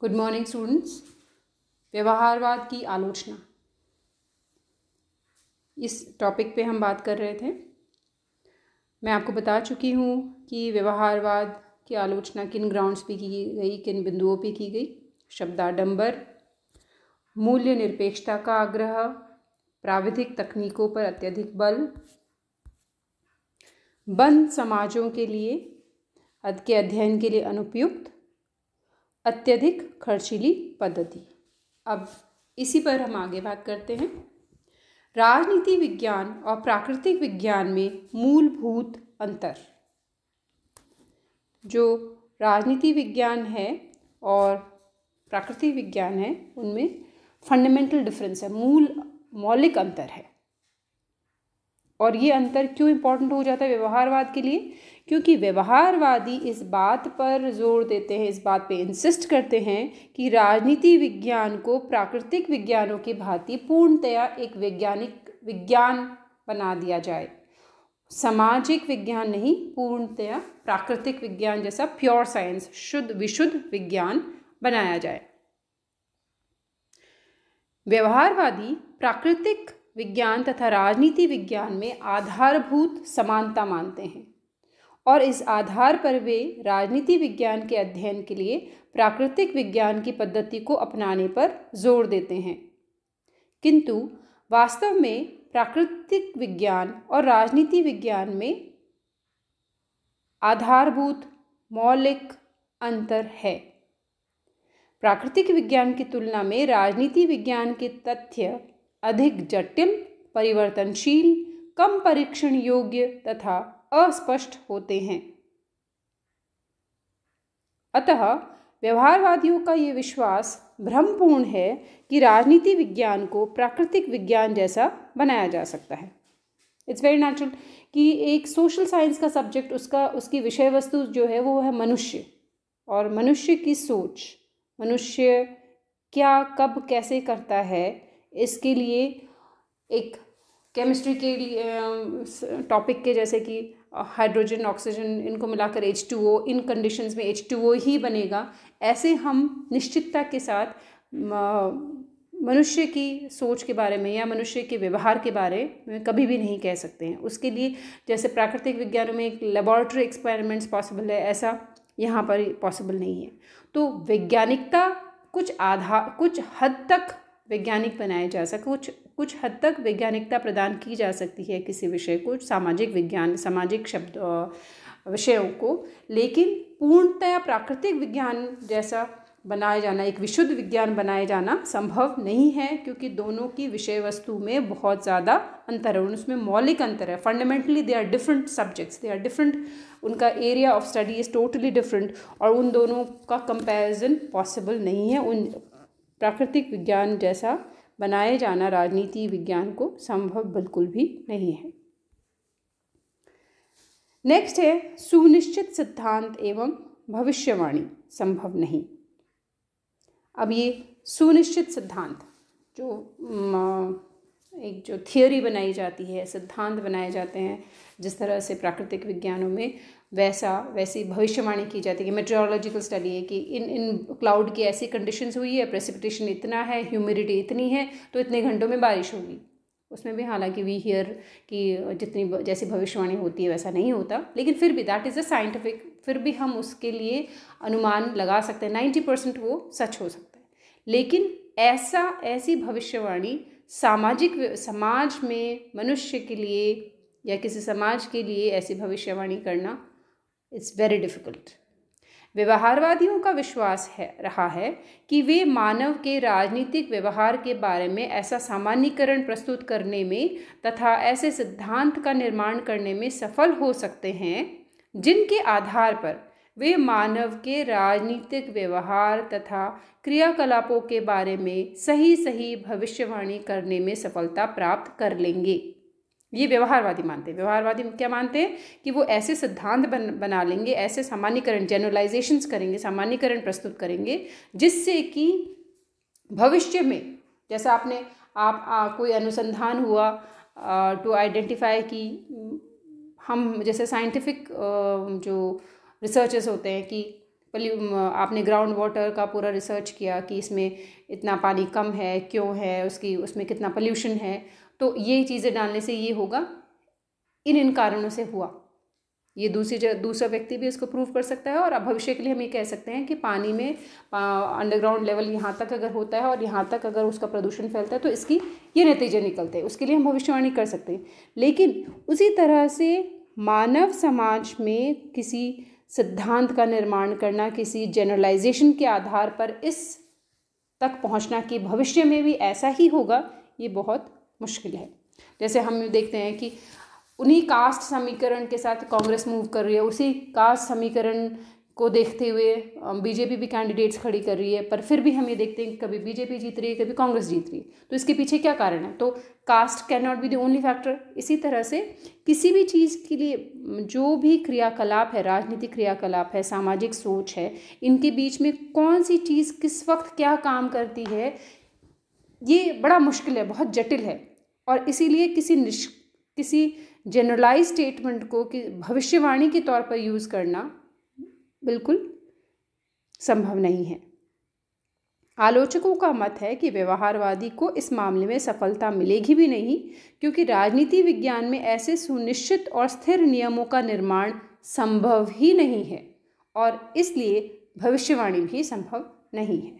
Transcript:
Good morning students. व्यवहारवाद की आलोचना, इस टॉपिक पे हम बात कर रहे थे। मैं आपको बता चुकी हूँ कि व्यवहारवाद की आलोचना किन ग्राउंड्स पे की गई, किन बिंदुओं पे की गई। शब्दाडंबर, मूल्य निरपेक्षता का आग्रह, प्राविधिक तकनीकों पर अत्यधिक बल, बंद समाजों के अध्ययन के लिए अनुपयुक्त, अत्यधिक खर्चीली पद्धति। अब इसी पर हम आगे बात करते हैं। राजनीति विज्ञान और प्राकृतिक विज्ञान में मूलभूत अंतर। जो राजनीति विज्ञान है और प्राकृतिक विज्ञान है, उनमें फंडामेंटल डिफरेंस है, मौलिक अंतर है। और ये अंतर क्यों इम्पोर्टेंट हो जाता है व्यवहारवाद के लिए? क्योंकि व्यवहारवादी इस बात पर जोर देते हैं, इस बात पे इंसिस्ट करते हैं कि राजनीति विज्ञान को प्राकृतिक विज्ञानों की भांति पूर्णतया एक वैज्ञानिक विज्ञान बना दिया जाए। सामाजिक विज्ञान नहीं, पूर्णतया प्राकृतिक विज्ञान जैसा प्योर साइंस, शुद्ध विशुद्ध विज्ञान बनाया जाए। व्यवहारवादी प्राकृतिक विज्ञान तथा राजनीति विज्ञान में आधारभूत समानता मानते हैं और इस आधार पर वे राजनीति विज्ञान के अध्ययन के लिए प्राकृतिक विज्ञान की पद्धति को अपनाने पर जोर देते हैं। किंतु वास्तव में प्राकृतिक विज्ञान और राजनीति विज्ञान में आधारभूत मौलिक अंतर है। प्राकृतिक विज्ञान की तुलना में राजनीति विज्ञान के तथ्य अधिक जटिल, परिवर्तनशील, कम परीक्षण योग्य तथा अस्पष्ट होते हैं। अतः व्यवहारवादियों का ये विश्वास भ्रमपूर्ण है कि राजनीति विज्ञान को प्राकृतिक विज्ञान जैसा बनाया जा सकता है। इट्स वेरी नेचुरल कि एक सोशल साइंस का सब्जेक्ट, उसकी विषय वस्तु जो है वो है मनुष्य और मनुष्य की सोच, मनुष्य क्या कब कैसे करता है, इसके लिए एक केमिस्ट्री के लिए टॉपिक के जैसे कि हाइड्रोजन, ऑक्सीजन, इनको मिलाकर H2O, इन कंडीशंस में H2O ही बनेगा, ऐसे हम निश्चितता के साथ मनुष्य की सोच के बारे में या मनुष्य के व्यवहार के बारे में कभी भी नहीं कह सकते हैं। उसके लिए जैसे प्राकृतिक विज्ञानों में एक लेबोरेटरी एक्सपेरिमेंट्स पॉसिबल है, ऐसा यहाँ पर पॉसिबल नहीं है। तो वैज्ञानिकता कुछ हद तक वैज्ञानिक बनाया जा सके, कुछ हद तक वैज्ञानिकता प्रदान की जा सकती है किसी विषय को, सामाजिक विज्ञान, सामाजिक शब्द विषयों को, लेकिन पूर्णतया प्राकृतिक विज्ञान जैसा बनाया जाना, एक विशुद्ध विज्ञान बनाया जाना संभव नहीं है, क्योंकि दोनों की विषय वस्तु में बहुत ज़्यादा अंतर है, उसमें मौलिक अंतर है। Fundamentally they are different subjects, they are different, उनका area of study is totally different और उन दोनों का कंपैरिजन पॉसिबल नहीं है। उन प्राकृतिक विज्ञान जैसा बनाए जाना राजनीति विज्ञान को संभव बिल्कुल भी नहीं है। नेक्स्ट है सुनिश्चित सिद्धांत एवं भविष्यवाणी संभव नहीं। अब ये सुनिश्चित सिद्धांत जो थियोरी बनाई जाती है, सिद्धांत बनाए जाते हैं, जिस तरह से प्राकृतिक विज्ञानों में वैसी भविष्यवाणी की जाती है। मेट्रोलॉजिकल स्टडी है कि इन क्लाउड की ऐसी कंडीशंस हुई है, प्रेसिपिटेशन इतना है, ह्यूमिडिटी इतनी है, तो इतने घंटों में बारिश होगी। उसमें भी हालांकि वी हियर कि जितनी जैसी भविष्यवाणी होती है वैसा नहीं होता, लेकिन फिर भी दैट इज़ अ साइंटिफिक, फिर भी हम उसके लिए अनुमान लगा सकते हैं, 90% वो सच हो सकता है। लेकिन ऐसी भविष्यवाणी समाज में मनुष्य के लिए या किसी समाज के लिए ऐसी भविष्यवाणी करना इट्स वेरी डिफ़िकल्ट। व्यवहारवादियों का विश्वास रहा है कि वे मानव के राजनीतिक व्यवहार के बारे में ऐसा सामान्यीकरण प्रस्तुत करने में तथा ऐसे सिद्धांत का निर्माण करने में सफल हो सकते हैं जिनके आधार पर वे मानव के राजनीतिक व्यवहार तथा क्रियाकलापों के बारे में सही भविष्यवाणी करने में सफलता प्राप्त कर लेंगे। ये व्यवहारवादी मानते हैं। व्यवहारवादी क्या मानते हैं कि वो ऐसे सिद्धांत बना लेंगे, ऐसे सामान्यीकरण, जनरलाइजेशंस करेंगे, सामान्यीकरण प्रस्तुत करेंगे, जिससे कि भविष्य में जैसा आप कोई अनुसंधान हुआ टू आइडेंटिफाई कि हम जैसे साइंटिफिक जो रिसर्चर्स होते हैं कि आपने ग्राउंड वाटर का पूरा रिसर्च किया कि इसमें इतना पानी कम है, क्यों है, उसमें कितना पोल्यूशन है, तो ये चीज़ें डालने से ये होगा, इन कारणों से हुआ। ये दूसरा व्यक्ति भी इसको प्रूव कर सकता है। और अब भविष्य के लिए हम ये कह सकते हैं कि पानी में अंडरग्राउंड लेवल यहाँ तक अगर होता है और यहाँ तक अगर उसका प्रदूषण फैलता है तो इसकी ये नतीजे निकलते हैं, उसके लिए हम भविष्यवाणी कर सकते हैं। लेकिन उसी तरह से मानव समाज में किसी सिद्धांत का निर्माण करना, किसी जनरलाइजेशन के आधार पर इस तक पहुँचना कि भविष्य में भी ऐसा ही होगा, ये बहुत मुश्किल है। जैसे हम देखते हैं कि उन्हीं कास्ट समीकरण के साथ कांग्रेस मूव कर रही है, उसी कास्ट समीकरण को देखते हुए बीजेपी भी कैंडिडेट्स खड़ी कर रही है, पर फिर भी हम ये देखते हैं कि कभी बीजेपी जीत रही है, कभी कांग्रेस जीत रही है। तो इसके पीछे क्या कारण है? तो caste can not be the only factor. इसी तरह से किसी भी चीज़ के लिए जो भी क्रियाकलाप है, राजनीतिक क्रियाकलाप है, सामाजिक सोच है, इनके बीच में कौन सी चीज़ किस वक्त क्या काम करती है, ये बड़ा मुश्किल है, बहुत जटिल है। और इसीलिए किसी जनरलाइज स्टेटमेंट को कि भविष्यवाणी के तौर पर यूज़ करना बिल्कुल संभव नहीं है। आलोचकों का मत है कि व्यवहारवादी को इस मामले में सफलता मिलेगी भी नहीं, क्योंकि राजनीति विज्ञान में ऐसे सुनिश्चित और स्थिर नियमों का निर्माण संभव ही नहीं है और इसलिए भविष्यवाणी भी संभव नहीं है।